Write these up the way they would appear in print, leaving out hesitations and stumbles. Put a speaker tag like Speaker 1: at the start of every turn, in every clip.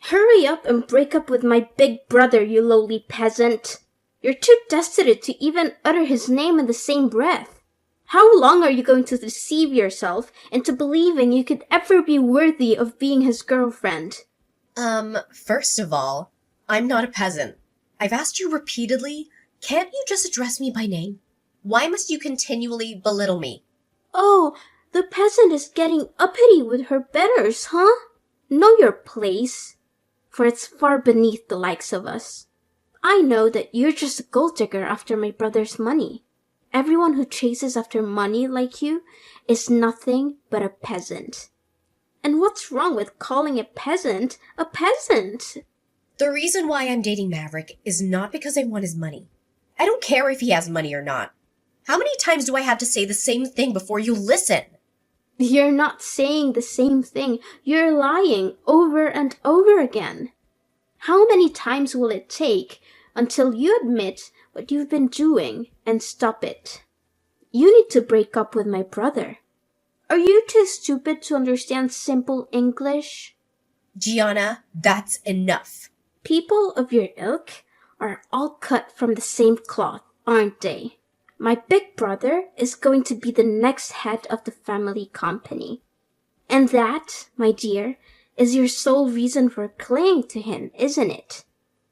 Speaker 1: Hurry up and break up with my big brother, you lowly peasant. You're too destitute to even utter his name in the same breath. How long are you going to deceive yourself into believing you could ever be worthy of being his girlfriend?
Speaker 2: First of all, I'm not a peasant. I've asked you repeatedly, can't you just address me by name? Why must you continually belittle me?
Speaker 1: Oh, the peasant is getting uppity with her betters, huh? Know your place, for it's far beneath the likes of us. I know that you're just a gold digger after my brother's money. Everyone who chases after money like you is nothing but a peasant. And what's wrong with calling a peasant a peasant?
Speaker 2: The reason why I'm dating Maverick is not because I want his money. I don't care if he has money or not. How many times do I have to say the same thing before you listen?
Speaker 1: You're not saying the same thing. You're lying over and over again. How many times will it take until you admit what you've been doing and stop it? You need to break up with my brother. Are you too stupid to understand simple English?
Speaker 2: Gianna, that's enough.
Speaker 1: People of your ilk are all cut from the same cloth, aren't they? My big brother is going to be the next head of the family company. And that, my dear, is your sole reason for clinging to him, isn't it?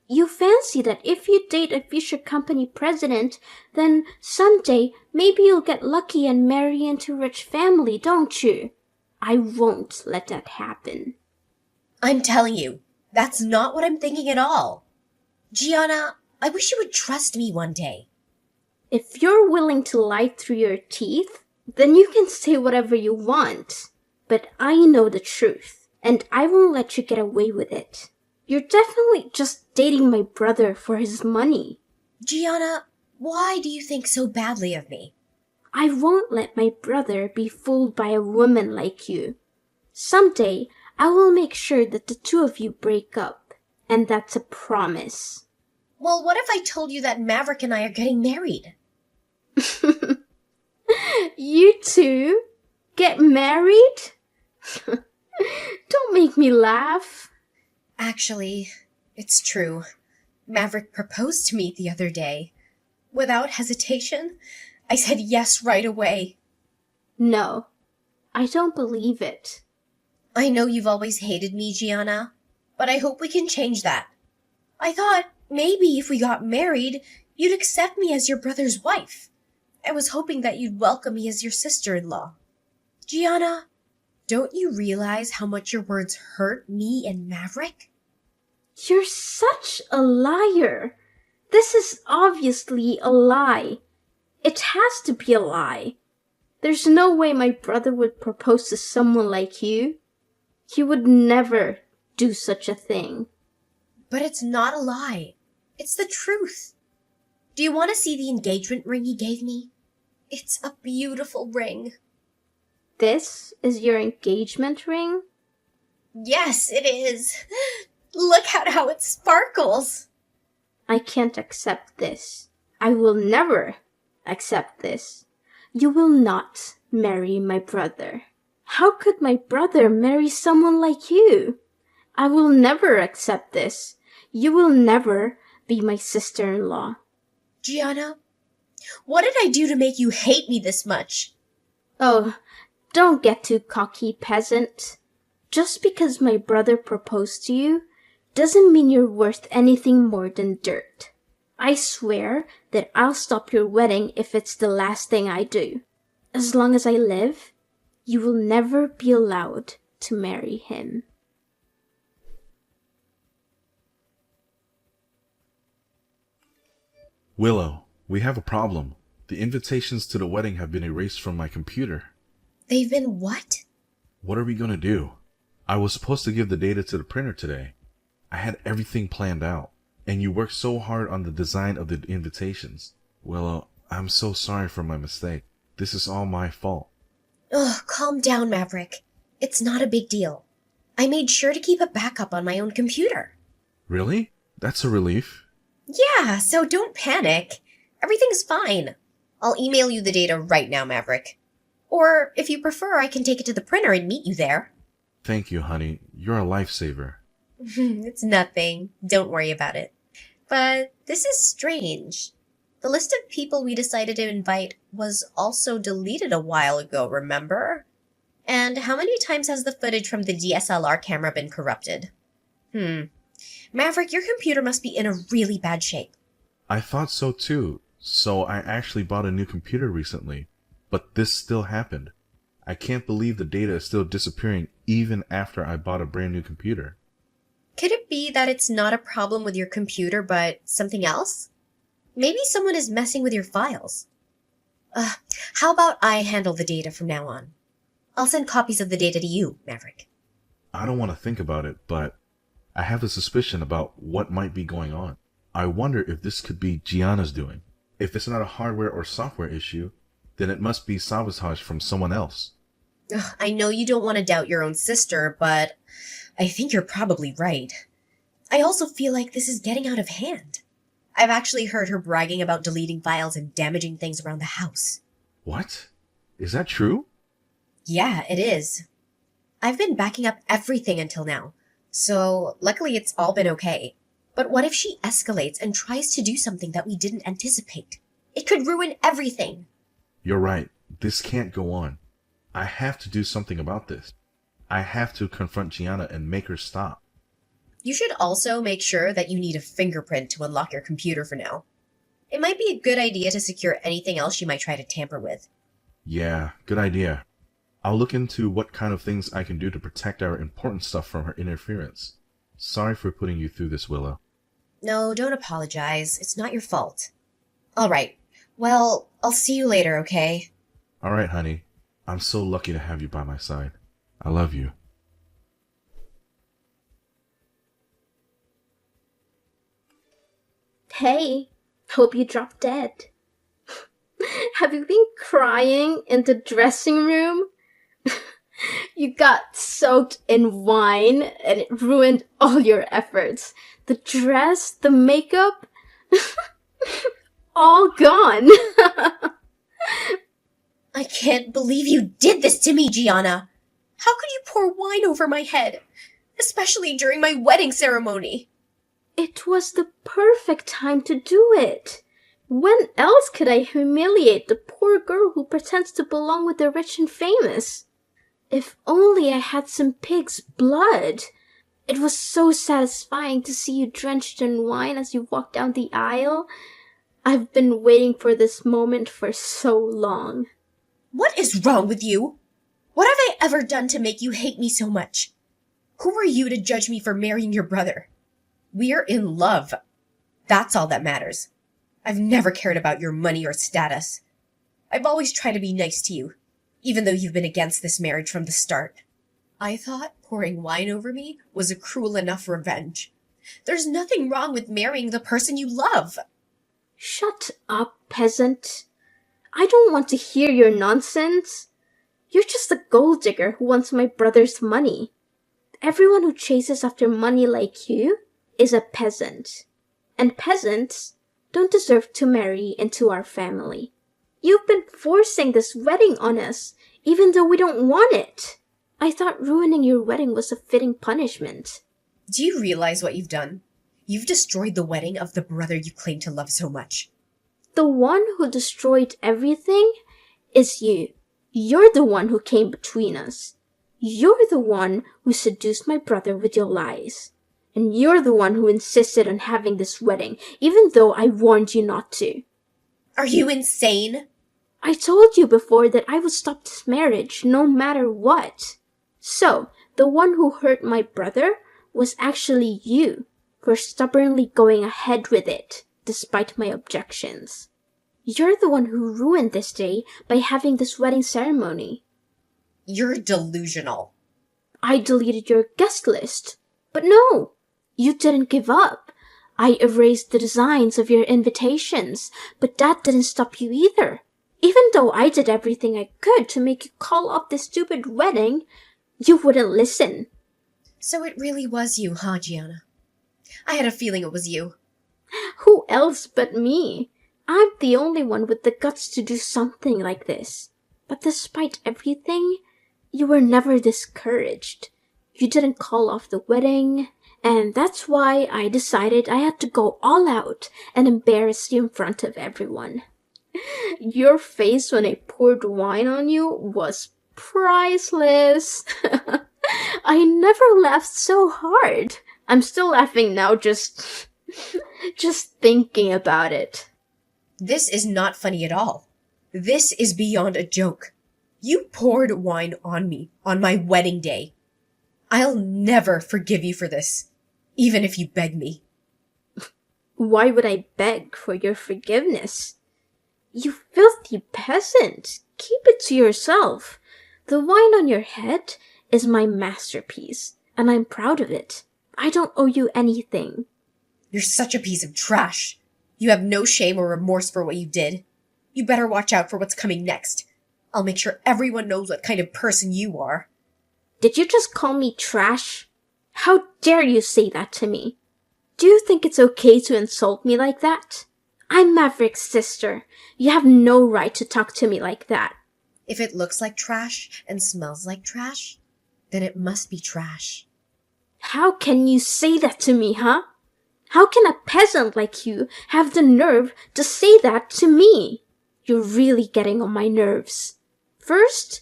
Speaker 1: You fancy that if you date a future company president, then someday maybe you'll get lucky and marry into a rich family, don't you? I won't let that happen.
Speaker 2: I'm telling you, that's not what I'm thinking at all. Gianna, I wish you would trust me one day.
Speaker 1: If you're willing to lie through your teeth, then you can say whatever you want. But I know the truth, and I won't let you get away with it. You're definitely just dating my brother for his money.
Speaker 2: Gianna, why do you think so badly of me?
Speaker 1: I won't let my brother be fooled by a woman like you. Someday, I will make sure that the two of you break up, and that's a promise.
Speaker 2: Well, what if I told you that Maverick and I are getting married?
Speaker 1: You two? Get married? Don't make me laugh.
Speaker 2: Actually, it's true. Maverick proposed to me the other day. Without hesitation, I said yes right away.
Speaker 1: No, I don't believe it.
Speaker 2: I know you've always hated me, Gianna, but I hope we can change that. I thought maybe if we got married, you'd accept me as your brother's wife. I was hoping that you'd welcome me as your sister-in-law. Gianna, don't you realize how much your words hurt me and Maverick?
Speaker 1: You're such a liar. This is obviously a lie. It has to be a lie. There's no way my brother would propose to someone like you. He would never do such a thing.
Speaker 2: But it's not a lie. It's the truth. Do you want to see the engagement ring he gave me? It's a beautiful ring.
Speaker 1: This is your engagement ring?
Speaker 2: Yes, it is. Look at how it sparkles.
Speaker 1: I can't accept this. I will never accept this. You will not marry my brother. How could my brother marry someone like you? I will never accept this. You will never be my sister-in-law.
Speaker 2: Gianna, what did I do to make you hate me this much?
Speaker 1: Oh, don't get too cocky, peasant. Just because my brother proposed to you doesn't mean you're worth anything more than dirt. I swear that I'll stop your wedding if it's the last thing I do. As long as I live, you will never be allowed to marry him.
Speaker 3: Willow, we have a problem. The invitations to the wedding have been erased from my computer.
Speaker 2: They've been what?
Speaker 3: What are we gonna do? I was supposed to give the data to the printer today. I had everything planned out, and you worked so hard on the design of the invitations. Willow, I'm so sorry for my mistake. This is all my fault.
Speaker 2: Ugh, calm down, Maverick. It's not a big deal. I made sure to keep a backup on my own computer.
Speaker 3: Really? That's a relief.
Speaker 2: Yeah, so don't panic. Everything's fine. I'll email you the data right now, Maverick. Or, if you prefer, I can take it to the printer and meet you there.
Speaker 3: Thank you, honey. You're a lifesaver.
Speaker 2: It's nothing. Don't worry about it. But this is strange. The list of people we decided to invite was also deleted a while ago, remember? And how many times has the footage from the DSLR camera been corrupted? Maverick, your computer must be in a really bad shape.
Speaker 3: I thought so too, so I actually bought a new computer recently. But this still happened. I can't believe the data is still disappearing even after I bought a brand new computer.
Speaker 2: Could it be that it's not a problem with your computer, but something else? Maybe someone is messing with your files. How about I handle the data from now on? I'll send copies of the data to you, Maverick.
Speaker 3: I don't want to think about it, but I have a suspicion about what might be going on. I wonder if this could be Gianna's doing. If it's not a hardware or software issue, then it must be sabotage from someone else.
Speaker 2: I know you don't want to doubt your own sister, but I think you're probably right. I also feel like this is getting out of hand. I've actually heard her bragging about deleting files and damaging things around the house.
Speaker 3: What? Is that true?
Speaker 2: Yeah, it is. I've been backing up everything until now, so luckily it's all been okay. But what if she escalates and tries to do something that we didn't anticipate? It could ruin everything.
Speaker 3: You're right. This can't go on. I have to do something about this. I have to confront Gianna and make her stop.
Speaker 2: You should also make sure that you need a fingerprint to unlock your computer for now. It might be a good idea to secure anything else she might try to tamper with.
Speaker 3: Yeah, good idea. I'll look into what kind of things I can do to protect our important stuff from her interference. Sorry for putting you through this, Willow.
Speaker 2: No, don't apologize. It's not your fault. All right. Well, I'll see you later, okay?
Speaker 3: All right, honey. I'm so lucky to have you by my side. I love you.
Speaker 1: Hey, hope you dropped dead. Have you been crying in the dressing room? You got soaked in wine and it ruined all your efforts. The dress, the makeup, all gone.
Speaker 2: I can't believe you did this to me, Gianna. How could you pour wine over my head? Especially during my wedding ceremony.
Speaker 1: It was the perfect time to do it. When else could I humiliate the poor girl who pretends to belong with the rich and famous? If only I had some pig's blood. It was so satisfying to see you drenched in wine as you walked down the aisle. I've been waiting for this moment for so long.
Speaker 2: What is wrong with you? What have I ever done to make you hate me so much? Who are you to judge me for marrying your brother? We're in love. That's all that matters. I've never cared about your money or status. I've always tried to be nice to you, even though you've been against this marriage from the start. I thought pouring wine over me was a cruel enough revenge. There's nothing wrong with marrying the person you love.
Speaker 1: Shut up, peasant. I don't want to hear your nonsense. You're just a gold digger who wants my brother's money. Everyone who chases after money like you is a peasant. And peasants don't deserve to marry into our family. You've been forcing this wedding on us, even though we don't want it. I thought ruining your wedding was a fitting punishment.
Speaker 2: Do you realize what you've done? You've destroyed the wedding of the brother you claim to love so much.
Speaker 1: The one who destroyed everything is you. You're the one who came between us. You're the one who seduced my brother with your lies. And you're the one who insisted on having this wedding, even though I warned you not to.
Speaker 2: Are you insane?
Speaker 1: I told you before that I would stop this marriage no matter what. So, the one who hurt my brother was actually you for stubbornly going ahead with it, despite my objections. You're the one who ruined this day by having this wedding ceremony.
Speaker 2: You're delusional.
Speaker 1: I deleted your guest list. But no, you didn't give up. I erased the designs of your invitations, but that didn't stop you either. Even though I did everything I could to make you call off this stupid wedding, you wouldn't listen.
Speaker 2: So it really was you, huh, Gianna? I had a feeling it was you.
Speaker 1: Who else but me? I'm the only one with the guts to do something like this. But despite everything, you were never discouraged. You didn't call off the wedding, And that's why I decided I had to go all out and embarrass you in front of everyone. Your face when I poured wine on you was priceless. I never laughed so hard. I'm still laughing now just thinking about it.
Speaker 2: This is not funny at all. This is beyond a joke. You poured wine on me on my wedding day. I'll never forgive you for this, even if you beg me.
Speaker 1: Why would I beg for your forgiveness? You filthy peasant! Keep it to yourself. The wine on your head is my masterpiece, and I'm proud of it. I don't owe you anything.
Speaker 2: You're such a piece of trash. You have no shame or remorse for what you did. You better watch out for what's coming next. I'll make sure everyone knows what kind of person you are.
Speaker 1: Did you just call me trash? How dare you say that to me? Do you think it's okay to insult me like that? I'm Maverick's sister. You have no right to talk to me like that.
Speaker 2: If it looks like trash and smells like trash, then it must be trash.
Speaker 1: How can you say that to me, huh? How can a peasant like you have the nerve to say that to me? You're really getting on my nerves. First,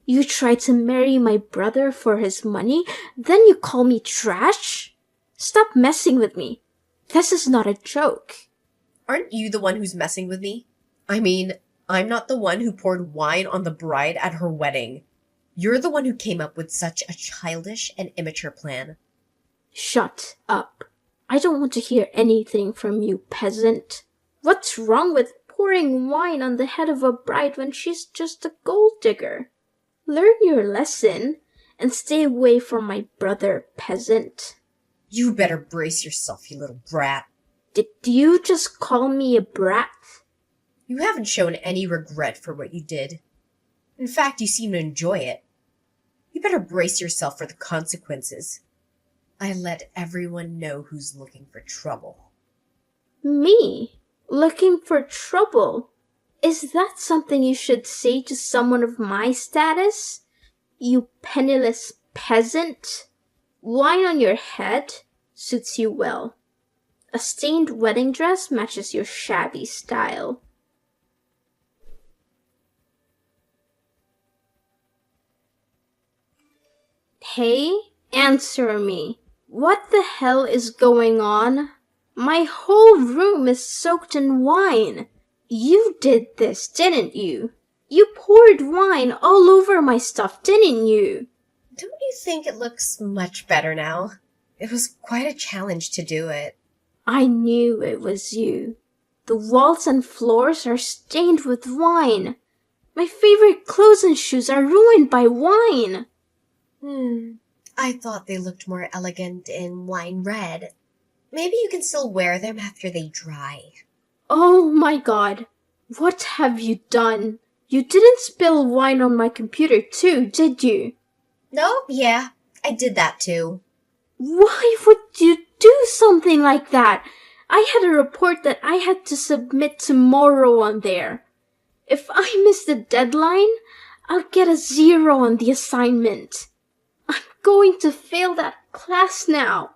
Speaker 1: you try to marry my brother for his money, then you call me trash? Stop messing with me. This is not a joke.
Speaker 2: Aren't you the one who's messing with me? I mean, I'm not the one who poured wine on the bride at her wedding. You're the one who came up with such a childish and immature plan.
Speaker 1: Shut up. I don't want to hear anything from you, peasant. What's wrong with pouring wine on the head of a bride when she's just a gold digger? Learn your lesson and stay away from my brother, peasant.
Speaker 2: You better brace yourself, you little brat.
Speaker 1: Did you just call me a brat?
Speaker 2: You haven't shown any regret for what you did. In fact, you seem to enjoy it. You better brace yourself for the consequences. I let everyone know who's looking for trouble.
Speaker 1: Me? Looking for trouble? Is that something you should say to someone of my status? You penniless peasant? Wine on your head suits you well. A stained wedding dress matches your shabby style. Hey, answer me. What the hell is going on? My whole room is soaked in wine. You did this, didn't you? You poured wine all over my stuff, didn't you?
Speaker 2: Don't you think it looks much better now? It was quite a challenge to do it.
Speaker 1: I knew it was you. The walls and floors are stained with wine. My favorite clothes and shoes are ruined by wine.
Speaker 2: I thought they looked more elegant in wine red. Maybe you can still wear them after they dry.
Speaker 1: Oh my god. What have you done? You didn't spill wine on my computer too, did you?
Speaker 2: No, yeah, I did that too.
Speaker 1: Why would you do something like that? I had a report that I had to submit tomorrow on there. If I miss the deadline, I'll get a 0 on the assignment. I'm going to fail that class now.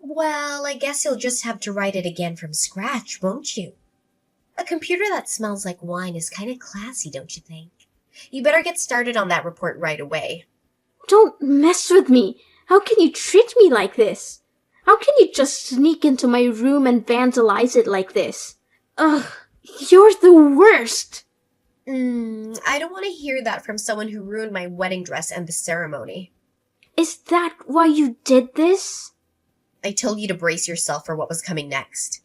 Speaker 2: Well, I guess you'll just have to write it again from scratch, won't you? A computer that smells like wine is kind of classy, don't you think? You better get started on that report right away.
Speaker 1: Don't mess with me. How can you treat me like this? How can you just sneak into my room and vandalize it like this? Ugh, you're the worst.
Speaker 2: I don't want to hear that from someone who ruined my wedding dress and the ceremony.
Speaker 1: Is that why you did this?
Speaker 2: I told you to brace yourself for what was coming next.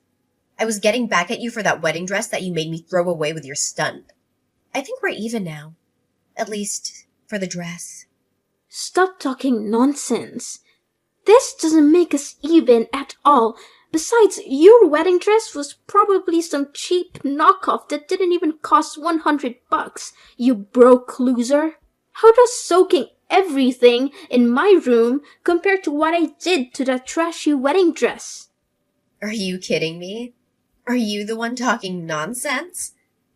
Speaker 2: I was getting back at you for that wedding dress that you made me throw away with your stunt. I think we're even now. At least, for the dress.
Speaker 1: Stop talking nonsense. This doesn't make us even at all. Besides, your wedding dress was probably some cheap knockoff that didn't even cost $100, you broke loser. How does soaking everything in my room compare to what I did to that trashy wedding dress?
Speaker 2: Are you kidding me? Are you the one talking nonsense?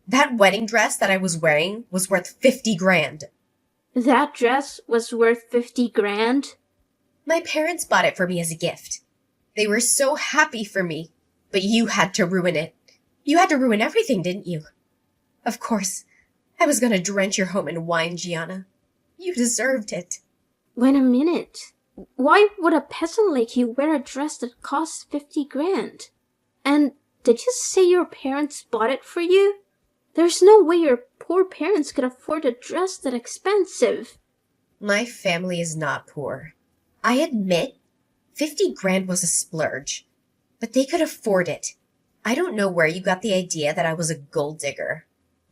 Speaker 2: That wedding dress that I was wearing was worth 50 grand.
Speaker 1: That dress was worth 50 grand?
Speaker 2: My parents bought it for me as a gift. They were so happy for me, but you had to ruin it. You had to ruin everything, didn't you? Of course, I was going to drench your home in wine, Gianna. You deserved it.
Speaker 1: Wait a minute. Why would a peasant like you wear a dress that costs 50 grand? And did you say your parents bought it for you? There's no way your poor parents could afford a dress that expensive.
Speaker 2: My family is not poor. I admit, 50 grand was a splurge, but they could afford it. I don't know where you got the idea that I was a gold digger.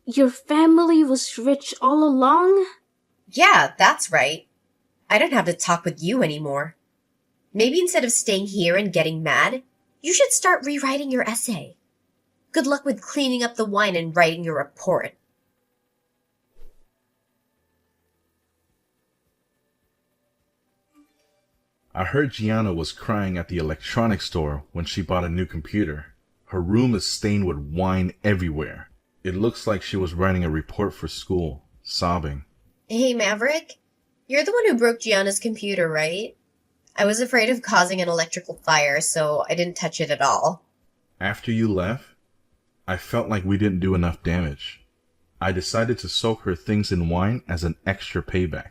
Speaker 1: Your family was rich all along?
Speaker 2: Yeah, that's right. I don't have to talk with you anymore. Maybe instead of staying here and getting mad, you should start rewriting your essay. Good luck with cleaning up the wine and writing your report.
Speaker 3: I heard Gianna was crying at the electronics store when she bought a new computer. Her room is stained with wine everywhere. It looks like she was writing a report for school, sobbing.
Speaker 2: Hey, Maverick. You're the one who broke Gianna's computer, right? I was afraid of causing an electrical fire, so I didn't touch it at all.
Speaker 3: After you left, I felt like we didn't do enough damage. I decided to soak her things in wine as an extra payback.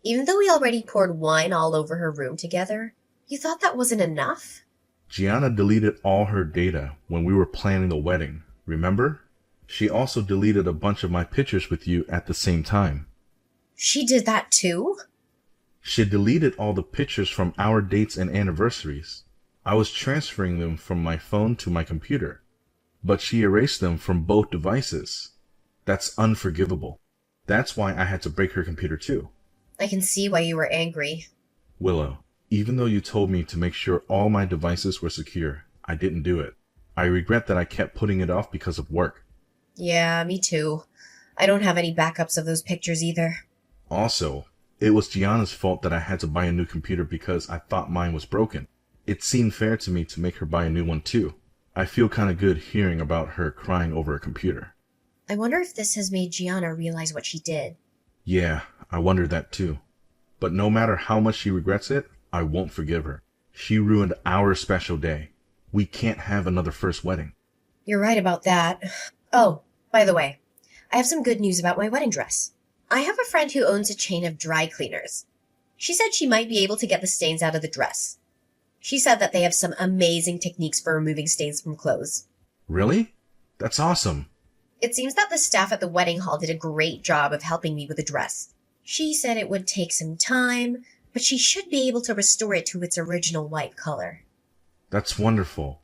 Speaker 2: Even though we already poured wine all over her room together, you thought that wasn't enough?
Speaker 3: Gianna deleted all her data when we were planning the wedding, remember? She also deleted a bunch of my pictures with you at the same time.
Speaker 2: She did that too?
Speaker 3: She deleted all the pictures from our dates and anniversaries. I was transferring them from my phone to my computer, but she erased them from both devices. That's unforgivable. That's why I had to break her computer too.
Speaker 2: I can see why you were angry.
Speaker 3: Willow, even though you told me to make sure all my devices were secure, I didn't do it. I regret that I kept putting it off because of work.
Speaker 2: Yeah, me too. I don't have any backups of those pictures either.
Speaker 3: Also, it was Gianna's fault that I had to buy a new computer because I thought mine was broken. It seemed fair to me to make her buy a new one too. I feel kind of good hearing about her crying over a computer.
Speaker 2: I wonder if this has made Gianna realize what she did.
Speaker 3: Yeah, I wonder that too. But no matter how much she regrets it, I won't forgive her. She ruined our special day. We can't have another first wedding.
Speaker 2: You're right about that. Oh, by the way, I have some good news about my wedding dress. I have a friend who owns a chain of dry cleaners. She said she might be able to get the stains out of the dress. She said that they have some amazing techniques for removing stains from clothes.
Speaker 3: Really? That's awesome.
Speaker 2: It seems that the staff at the wedding hall did a great job of helping me with the dress. She said it would take some time, but she should be able to restore it to its original white color.
Speaker 3: That's wonderful.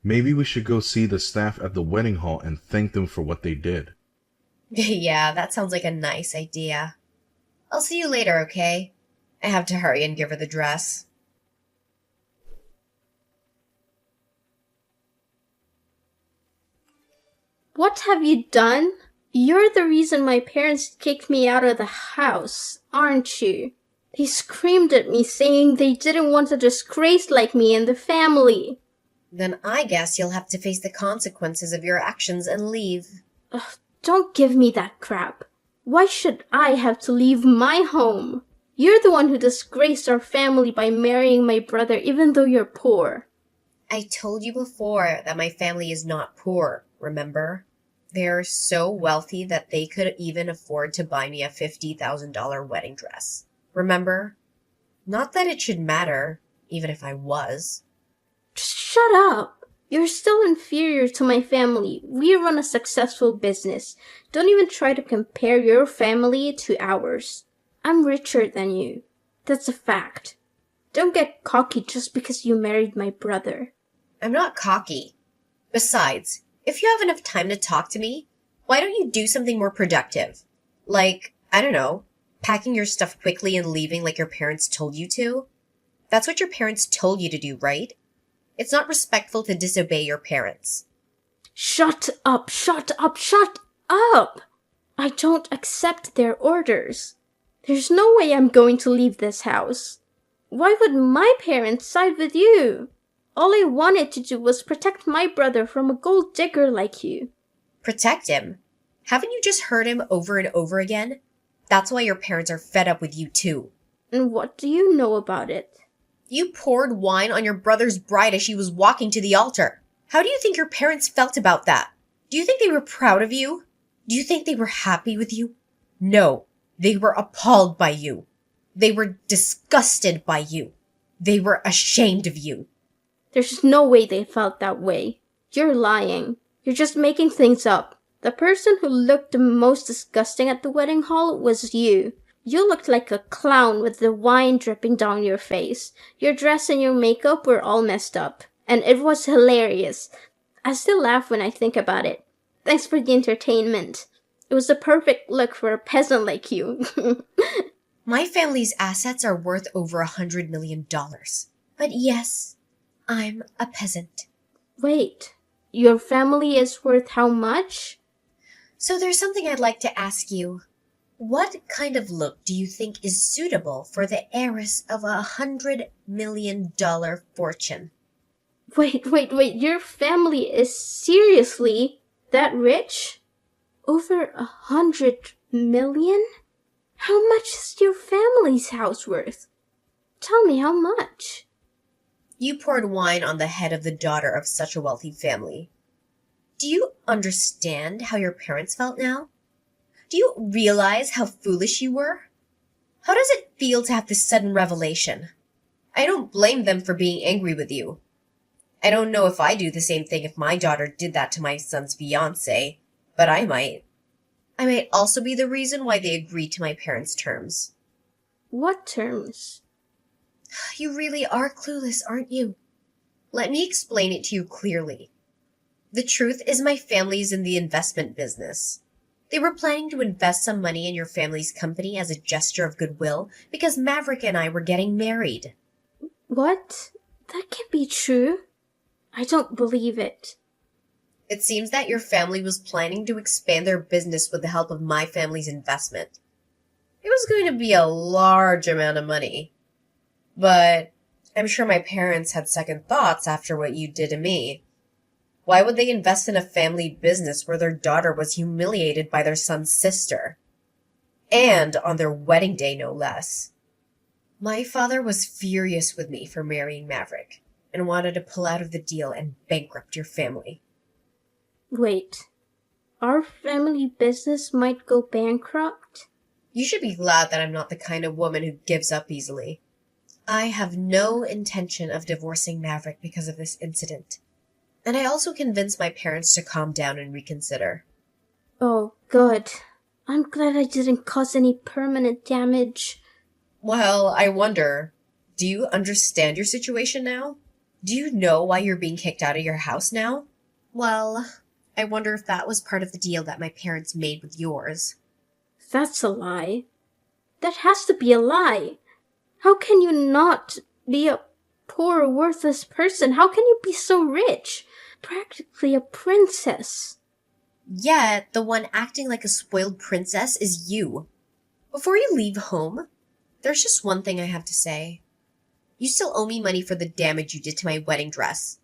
Speaker 3: Maybe we should go see the staff at the wedding hall and thank them for what they did.
Speaker 2: Yeah, that sounds like a nice idea. I'll see you later, okay? I have to hurry and give her the dress.
Speaker 1: What have you done? You're the reason my parents kicked me out of the house, aren't you? They screamed at me saying they didn't want a disgrace like me in the family.
Speaker 2: Then I guess you'll have to face the consequences of your actions and leave.
Speaker 1: Ugh, don't give me that crap. Why should I have to leave my home? You're the one who disgraced our family by marrying my brother even though you're poor.
Speaker 2: I told you before that my family is not poor, remember? They're so wealthy that they could even afford to buy me a $50,000 wedding dress. Remember? Not that it should matter, even if I was.
Speaker 1: Just shut up. You're still inferior to my family. We run a successful business. Don't even try to compare your family to ours. I'm richer than you. That's a fact. Don't get cocky just because you married my brother.
Speaker 2: I'm not cocky. Besides, if you have enough time to talk to me, why don't you do something more productive? Like, I don't know, packing your stuff quickly and leaving like your parents told you to? That's what your parents told you to do, right? It's not respectful to disobey your parents.
Speaker 1: Shut up, shut up, shut up! I don't accept their orders. There's no way I'm going to leave this house. Why would my parents side with you? All I wanted to do was protect my brother from a gold digger like you.
Speaker 2: Protect him? Haven't you just heard him over and over again? That's why your parents are fed up with you too.
Speaker 1: And what do you know about it?
Speaker 2: You poured wine on your brother's bride as she was walking to the altar. How do you think your parents felt about that? Do you think they were proud of you? Do you think they were happy with you? No, they were appalled by you. They were disgusted by you. They were ashamed of you.
Speaker 1: There's no way they felt that way. You're lying. You're just making things up. The person who looked the most disgusting at the wedding hall was you. You looked like a clown with the wine dripping down your face. Your dress and your makeup were all messed up. And it was hilarious. I still laugh when I think about it. Thanks for the entertainment. It was the perfect look for a peasant like you.
Speaker 2: My family's assets are worth over $100 million. But yes, I'm a peasant.
Speaker 1: Wait, your family is worth how much?
Speaker 2: So there's something I'd like to ask you. What kind of look do you think is suitable for the heiress of $100 million fortune?
Speaker 1: Wait, your family is seriously that rich? Over 100 million? How much is your family's house worth? Tell me how much.
Speaker 2: You poured wine on the head of the daughter of such a wealthy family. Do you understand how your parents felt now? Do you realize how foolish you were? How does it feel to have this sudden revelation? I don't blame them for being angry with you. I don't know if I'd do the same thing if my daughter did that to my son's fiancé, but I might. I might also be the reason why they agreed to my parents' terms.
Speaker 1: What terms?
Speaker 2: You really are clueless, aren't you? Let me explain it to you clearly. The truth is my family's in the investment business. They were planning to invest some money in your family's company as a gesture of goodwill because Maverick and I were getting married.
Speaker 1: What? That can't be true. I don't believe it.
Speaker 2: It seems that your family was planning to expand their business with the help of my family's investment. It was going to be a large amount of money. But I'm sure my parents had second thoughts after what you did to me. Why would they invest in a family business where their daughter was humiliated by their son's sister? And on their wedding day, no less. My father was furious with me for marrying Maverick and wanted to pull out of the deal and bankrupt your family.
Speaker 1: Wait, our family business might go bankrupt?
Speaker 2: You should be glad that I'm not the kind of woman who gives up easily. I have no intention of divorcing Maverick because of this incident. And I also convinced my parents to calm down and reconsider.
Speaker 1: Oh, good. I'm glad I didn't cause any permanent damage.
Speaker 2: Well, I wonder, do you understand your situation now? Do you know why you're being kicked out of your house now? Well, I wonder if that was part of the deal that my parents made with yours.
Speaker 1: That's a lie. That has to be a lie. How can you not be a poor, worthless person? How can you be so rich? Practically a princess.
Speaker 2: Yet, the one acting like a spoiled princess is you. Before you leave home, there's just one thing I have to say. You still owe me money for the damage you did to my wedding dress.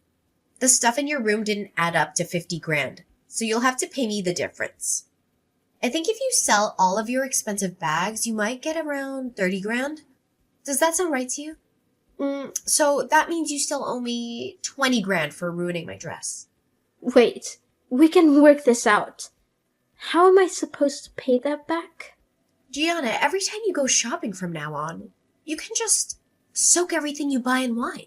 Speaker 2: The stuff in your room didn't add up to 50 grand, so you'll have to pay me the difference. I think if you sell all of your expensive bags, you might get around 30 grand. Does that sound right to you? So that means you still owe me 20 grand for ruining my dress.
Speaker 1: Wait, we can work this out. How am I supposed to pay that back?
Speaker 2: Gianna, every time you go shopping from now on, you can just soak everything you buy in wine.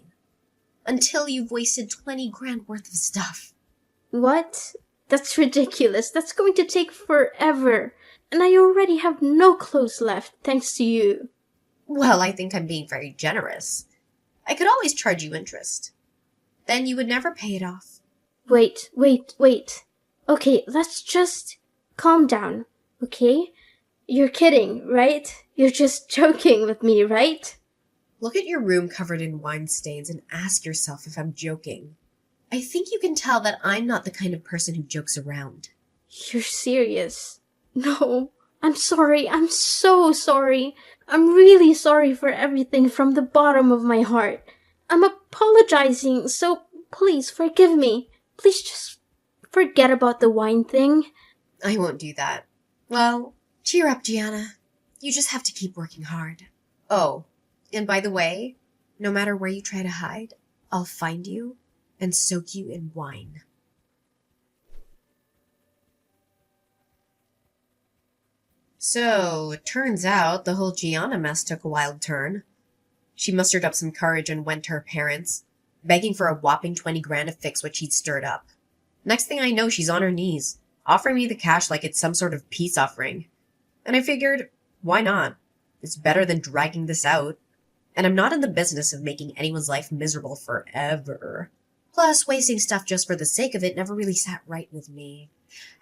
Speaker 2: Until you've wasted 20 grand worth of stuff.
Speaker 1: What? That's ridiculous. That's going to take forever. And I already have no clothes left, thanks to you.
Speaker 2: Well, I think I'm being very generous. I could always charge you interest. Then you would never pay it off.
Speaker 1: Wait. Okay, let's just calm down, okay? You're kidding, right? You're just joking with me, right?
Speaker 2: Look at your room covered in wine stains and ask yourself if I'm joking. I think you can tell that I'm not the kind of person who jokes around.
Speaker 1: You're serious? No, I'm sorry. I'm so sorry. I'm really sorry for everything from the bottom of my heart. I'm apologizing, so please forgive me. Please just forget about the wine thing.
Speaker 2: I won't do that. Well, cheer up, Gianna. You just have to keep working hard. Oh, and by the way, No matter where you try to hide, I'll find you and soak you in wine. So, it turns out the whole Gianna mess took a wild turn. She mustered up some courage and went to her parents, begging for a whopping 20 grand to fix what she'd stirred up. Next thing I know, she's on her knees, offering me the cash like it's some sort of peace offering. And I figured, why not? It's better than dragging this out. And I'm not in the business of making anyone's life miserable forever. Plus, wasting stuff just for the sake of it never really sat right with me.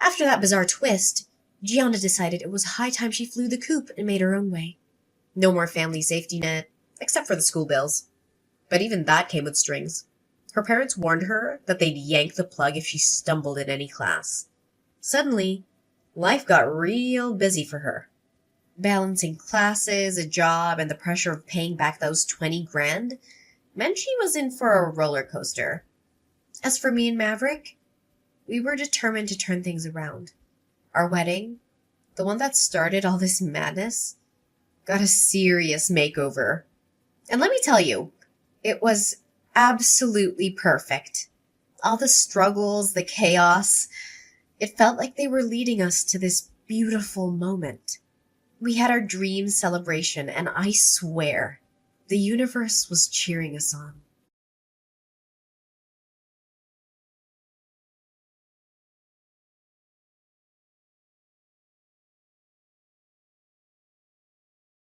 Speaker 2: After that bizarre twist, Gianna decided it was high time she flew the coop and made her own way. No more family safety net, except for the school bills. But even that came with strings. Her parents warned her that they'd yank the plug if she stumbled in any class. Suddenly, life got real busy for her. Balancing classes, a job, and the pressure of paying back those 20 grand meant she was in for a roller coaster. As for me and Maverick, we were determined to turn things around. Our wedding, the one that started all this madness, got a serious makeover. And let me tell you, it was absolutely perfect. All the struggles, the chaos, it felt like they were leading us to this beautiful moment. We had our dream celebration, and I swear, the universe was cheering us on.